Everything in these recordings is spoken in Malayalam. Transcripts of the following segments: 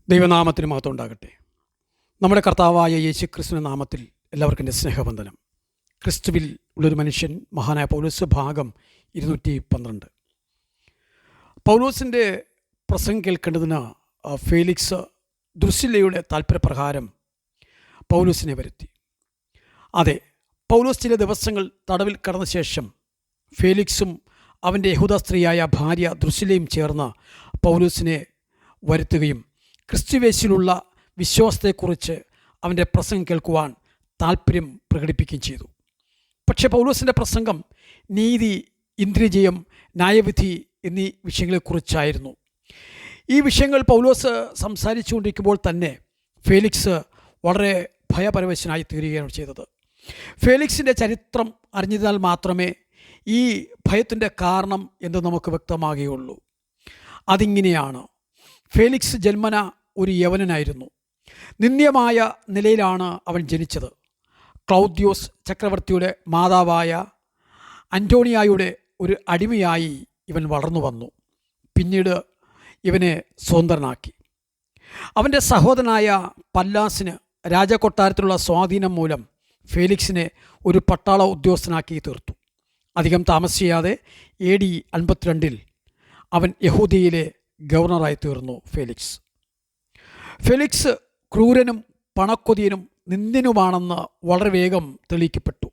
ദൈവനാമത്തിന് മഹത്വം ഉണ്ടാകട്ടെ. നമ്മുടെ കർത്താവായ യേശു ക്രിസ്തുവിൻ്റെ നാമത്തിൽ എല്ലാവർക്കും എൻ്റെ സ്നേഹവന്ദനം. ക്രിസ്തുവിൽ ഉള്ളൊരു മനുഷ്യൻ, മഹാനായ പൗലോസ്, ഭാഗം 212. പൗലോസിൻ്റെ പ്രസംഗം കേൾക്കേണ്ടതിന് ഫേലിക്സ് ദൃശ്യലയുടെ താല്പര്യപ്രകാരം പൗലോസിനെ വരുത്തി. അതെ, പൗലോസ് ചില ദിവസങ്ങൾ തടവിൽ കടന്ന ശേഷം ഫേലിക്സും അവൻ്റെ യഹൂദ സ്ത്രീയായ ഭാര്യ ദൃശ്യലയും ചേർന്ന് പൗലോസിനെ വരുത്തുകയും ക്രിസ്തുവേശിലുള്ള വിശ്വാസത്തെക്കുറിച്ച് അവൻ്റെ പ്രസംഗം കേൾക്കുവാൻ താല്പര്യം പ്രകടിപ്പിക്കുകയും ചെയ്തു. പക്ഷേ പൗലോസിൻ്റെ പ്രസംഗം നീതി, ഇന്ദ്രിയജയം, ന്യായവിധി എന്നീ വിഷയങ്ങളെക്കുറിച്ചായിരുന്നു. ഈ വിഷയങ്ങൾ പൗലോസ് സംസാരിച്ചുകൊണ്ടിരിക്കുമ്പോൾ തന്നെ ഫേലിക്സ് വളരെ ഭയപരവശനായി തീരുകയാണ് ചെയ്തത്. ഫേലിക്സിൻ്റെ ചരിത്രം അറിഞ്ഞതിനാൽ മാത്രമേ ഈ ഭയത്തിൻ്റെ കാരണം എന്ന് നമുക്ക് വ്യക്തമാകുകയുള്ളൂ. അതിങ്ങനെയാണ്. ഫേലിക്സ് ജന്മന ഒരു യവനനായിരുന്നു. നിന്ദ്യമായ നിലയിലാണ് അവൻ ജനിച്ചത്. ക്ലൗദ്യോസ് ചക്രവർത്തിയുടെ മാതാവായ അന്റോണിയായുടെ ഒരു അടിമയായി ഇവൻ വളർന്നു വന്നു. പിന്നീട് ഇവനെ സ്വതന്ത്രനാക്കി. അവൻ്റെ സഹോദരനായ പല്ലാസിന് രാജകൊട്ടാരത്തിലുള്ള സ്വാധീനം മൂലം ഫേലിക്സിനെ ഒരു പട്ടാള ഉദ്യോഗസ്ഥനാക്കി തീർത്തു. അധികം താമസിയാതെ AD 52 അവൻ യഹൂദിയയിലെ ഗവർണറായി തീർന്നു. ഫേലിക്സ് ക്രൂരനും പണക്കൊതിയനും നിന്ദ്യനുമാണെന്ന് വളരെ വേഗം തെളിയിക്കപ്പെട്ടു.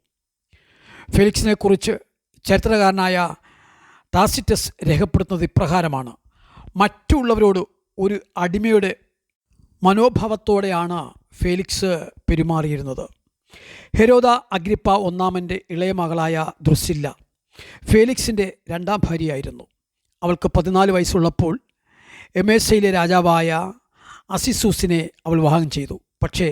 ഫേലിക്സിനെക്കുറിച്ച് ചരിത്രകാരനായ ടാസിറ്റസ് രേഖപ്പെടുത്തുന്നത് ഇപ്രകാരമാണ്: മറ്റുള്ളവരോട് ഒരു അടിമയുടെ മനോഭാവത്തോടെയാണ് ഫേലിക്സ് പെരുമാറിയിരുന്നത്. ഹെരോദ അഗ്രിപ്പ ഒന്നാമൻ്റെ ഇളയ മകളായ ദൃസില്ല ഫേലിക്സിൻ്റെ രണ്ടാം ഭാര്യയായിരുന്നു. അവൾക്ക് 14 വയസ്സുള്ളപ്പോൾ എമേസയിലെ രാജാവായ അസിസൂസിനെ അവൾ വിവാഹം ചെയ്തു. പക്ഷേ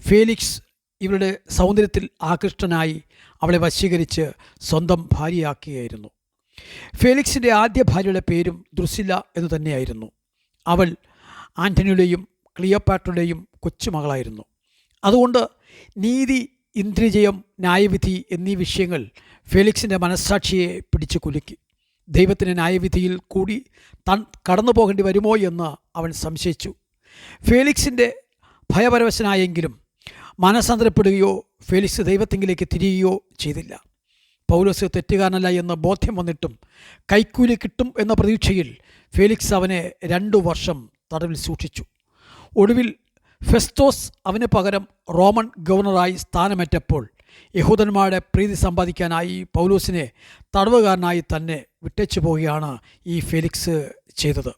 ഫേലിക്സ് ഇവരുടെ സൗന്ദര്യത്തിൽ ആകൃഷ്ടനായി അവളെ വശീകരിച്ച് സ്വന്തം ഭാര്യയാക്കുകയായിരുന്നു. ഫേലിക്സിൻ്റെ ആദ്യ ഭാര്യയുടെ പേരും ദൃസില്ല എന്നു തന്നെയായിരുന്നു. അവൾ ആൻ്റണിയുടെയും ക്ലിയോപാട്രയുടെയും കൊച്ചുമകളായിരുന്നു. അതുകൊണ്ട് നീതി, ഇന്ദ്രിയജയം, ന്യായവിധി എന്നീ വിഷയങ്ങൾ ഫേലിക്സിൻ്റെ മനസ്സാക്ഷിയെ പിടിച്ചു കുലുക്കി. ദൈവത്തിൻ്റെ ന്യായവിധിയിൽ കൂടി താൻ കടന്നു പോകേണ്ടി വരുമോ എന്ന് അവൻ സംശയിച്ചു. ഫേലിക്സിൻ്റെ ഭയപരവശനായെങ്കിലും മനസ്സാന്തരപ്പെടുകയോ ഫേലിക്സ് ദൈവത്തിങ്കിലേക്ക് തിരിയുകയോ ചെയ്തില്ല. പൗലോസ് തെറ്റുകാരനല്ല എന്ന് ബോധ്യം വന്നിട്ടും കൈക്കൂലി കിട്ടും എന്ന പ്രതീക്ഷയിൽ ഫേലിക്സ് അവനെ 2 വർഷം തടവിൽ സൂക്ഷിച്ചു. ഒടുവിൽ ഫെസ്തോസ് അവന് പകരം റോമൻ ഗവർണറായി സ്ഥാനമേറ്റപ്പോൾ യഹൂദന്മാരുടെ പ്രീതി സമ്പാദിക്കാനായി പൗലോസിനെ തടവുകാരനായി തന്നെ വിട്ടേച്ചു പോവുകയാണ് ഈ ഫേലിക്സ് ചെയ്തത്.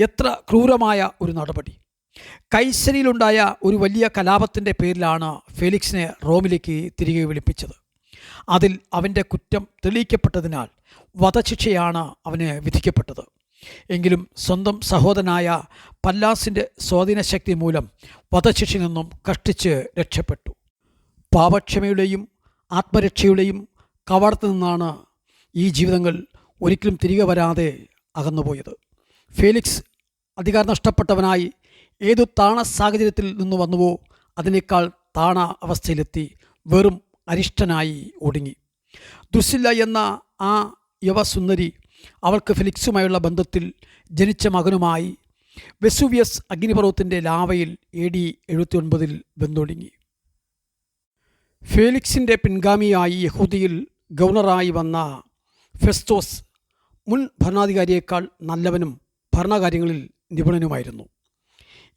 എത്ര ക്രൂരമായ ഒരു നടപടി! കൈസരിയിലുണ്ടായ ഒരു വലിയ കലാപത്തിൻ്റെ പേരിലാണ് ഫേലിക്സിനെ റോമിലേക്ക് തിരികെ വിളിപ്പിച്ചത്. അതിൽ അവൻ്റെ കുറ്റം തെളിയിക്കപ്പെട്ടതിനാൽ വധശിക്ഷയാണ് അവന് വിധിക്കപ്പെട്ടത്. എങ്കിലും സ്വന്തം സഹോദരനായ പല്ലാസിൻ്റെ സ്വാധീനശക്തി മൂലം വധശിക്ഷയിൽ നിന്നും കഷ്ടിച്ച് രക്ഷപ്പെട്ടു. പാപക്ഷമയുടെയും ആത്മരക്ഷയുടെയും കവാടത്തു നിന്നാണ് ഈ ജീവിതങ്ങൾ ഒരിക്കലും തിരികെ വരാതെ അകന്നുപോയത്. ഫേലിക്സ് അധികാരം നഷ്ടപ്പെട്ടവനായി ഏതു താണ സാഹചര്യത്തിൽ നിന്ന് വന്നുവോ അതിനേക്കാൾ താണ അവസ്ഥയിലെത്തി വെറും അരിഷ്ടനായി ഒടുങ്ങി. ദൃസില്ല എന്ന ആ യുവസുന്ദരി അവൾക്ക് ഫെലിക്സുമായുള്ള ബന്ധത്തിൽ ജനിച്ച മകനുമായി വെസൂവിയസ് അഗ്നിപർവ്വതത്തിൻ്റെ ലാവയിൽ AD 79 ബന്ധൊടുങ്ങി. ഫേലിക്സിൻ്റെ പിൻഗാമിയായി യഹൂദിയിൽ ഗവർണറായി വന്ന ഫെസ്തോസ് മുൻ ഭരണാധികാരിയേക്കാൾ നല്ലവനും ഭരണകാര്യങ്ങളിൽ നിപുണനുമായിരുന്നു.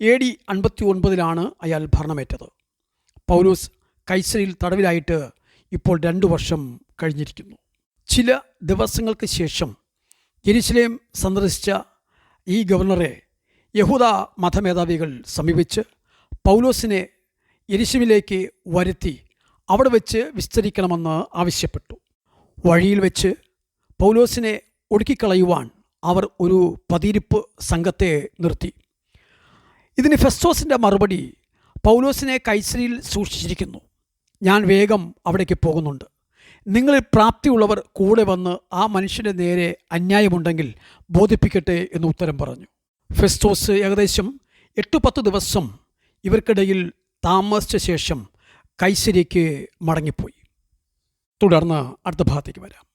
AD 59 അയാൾ ഭരണമേറ്റത്. പൗലോസ് കൈസരിയിൽ തടവിലായിട്ട് ഇപ്പോൾ 2 വർഷം കഴിഞ്ഞിരിക്കുന്നു. ചില ദിവസങ്ങൾക്ക് ശേഷം യെരുശലേം സന്ദർശിച്ച ഈ ഗവർണറെ യഹൂദ മതമേധാവികൾ സമീപിച്ച് പൗലോസിനെ യെരുശലേമിലേക്ക് വരുത്തി അവിടെ വെച്ച് വിസ്തരിക്കണമെന്ന് ആവശ്യപ്പെട്ടു. വഴിയിൽ വെച്ച് പൗലോസിനെ ഒടുക്കിക്കളയുവാൻ അവർ ഒരു പതിയിരിപ്പ് സംഘത്തെ നിർത്തി. ഇതിന് ഫെസ്തോസിൻ്റെ മറുപടി: പൗലോസിനെ കൈസരിയിൽ സൂക്ഷിച്ചിരിക്കുന്നു. ഞാൻ വേഗം അവിടേക്ക് പോകുന്നുണ്ട്. നിങ്ങളിൽ പ്രാപ്തിയുള്ളവർ കൂടെ വന്ന് ആ മനുഷ്യൻ്റെ നേരെ അന്യായമുണ്ടെങ്കിൽ ബോധിപ്പിക്കട്ടെ എന്ന് ഉത്തരം പറഞ്ഞു. ഫെസ്തോസ് ഏകദേശം 8-10 ദിവസം ഇവർക്കിടയിൽ താമസിച്ച ശേഷം കൈസരിക്ക് മടങ്ങിപ്പോയി. തുടർന്ന് അടുത്ത ഭാഗത്തേക്ക് വരാം.